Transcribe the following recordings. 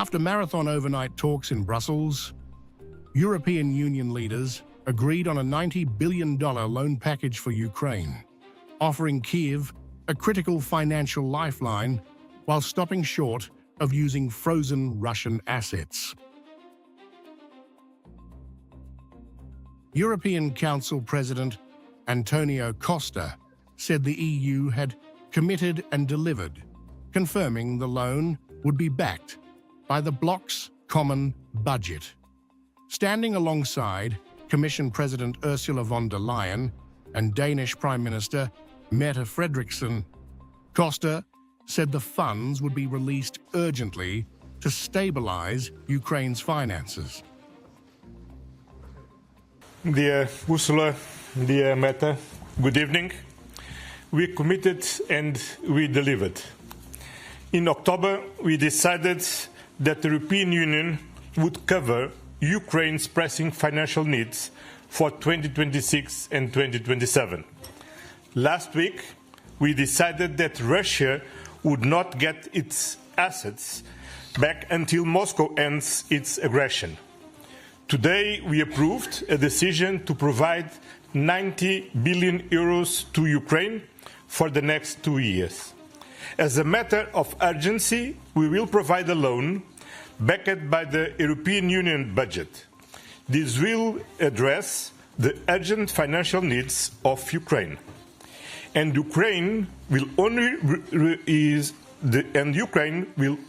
After marathon overnight talks in Brussels, European Union leaders agreed on a $90 billion loan package for Ukraine, offering Kyiv a critical financial lifeline while stopping short of using frozen Russian assets. European Council President Antonio Costa said the EU had committed and delivered, confirming the loan would be backed by the bloc's common budget. Standing alongside Commission President Ursula von der Leyen and Danish Prime Minister Mette Frederiksen, Costa said the funds would be released urgently to stabilize Ukraine's finances. Dear Ursula, dear Mette, good evening. We committed and we delivered. In October, we decided that the European Union would cover Ukraine's pressing financial needs for 2026 and 2027. Last week, we decided that Russia would not get its assets back until Moscow ends its aggression. Today, we approved a decision to provide 90 billion euros to Ukraine for the next 2 years. As a matter of urgency, we will provide a loan backed by the European Union budget. This will address the urgent financial needs of Ukraine. And Ukraine will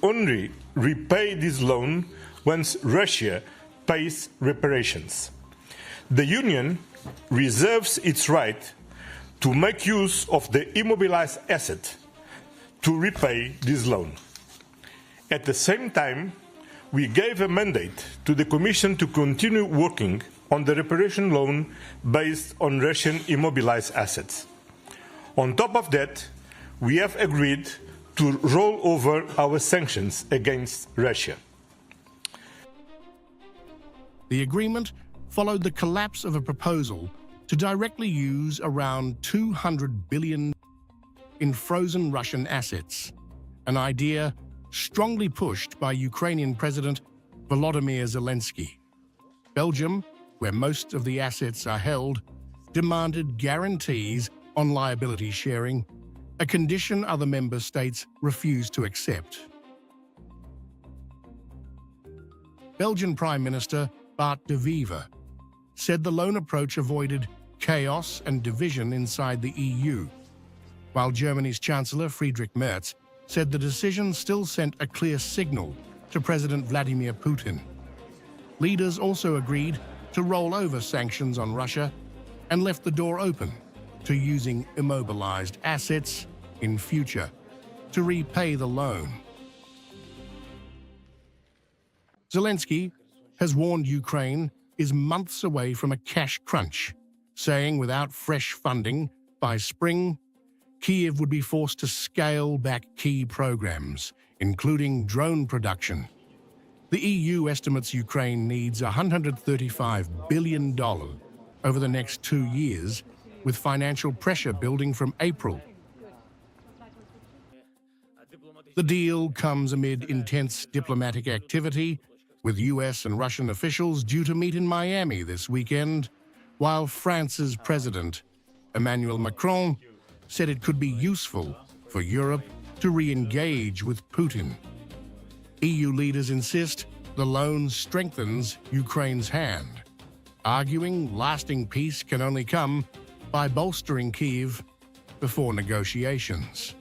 only repay this loan once Russia pays reparations. The Union reserves its right to make use of the immobilized asset to repay this loan. At the same time, we gave a mandate to the Commission to continue working on the reparation loan based on Russian immobilized assets. On top of that, we have agreed to roll over our sanctions against Russia. The agreement followed the collapse of a proposal to directly use around $200 billion in frozen Russian assets, an idea strongly pushed by Ukrainian President Volodymyr Zelensky. Belgium, where most of the assets are held, demanded guarantees on liability sharing, a condition other member states refused to accept. Belgian Prime Minister Bart de Wever said the loan approach avoided chaos and division inside the EU, while Germany's Chancellor Friedrich Merz said the decision still sent a clear signal to President Vladimir Putin. Leaders also agreed to roll over sanctions on Russia and left the door open to using immobilized assets in future to repay the loan. Zelensky has warned Ukraine is months away from a cash crunch, saying without fresh funding by spring, Kyiv would be forced to scale back key programs, including drone production. The EU estimates Ukraine needs $135 billion over the next 2 years, with financial pressure building from April. The deal comes amid intense diplomatic activity, with US and Russian officials due to meet in Miami this weekend, while France's President Emmanuel Macron said it could be useful for Europe to re-engage with Putin. EU leaders insist the loan strengthens Ukraine's hand, arguing lasting peace can only come by bolstering Kyiv before negotiations.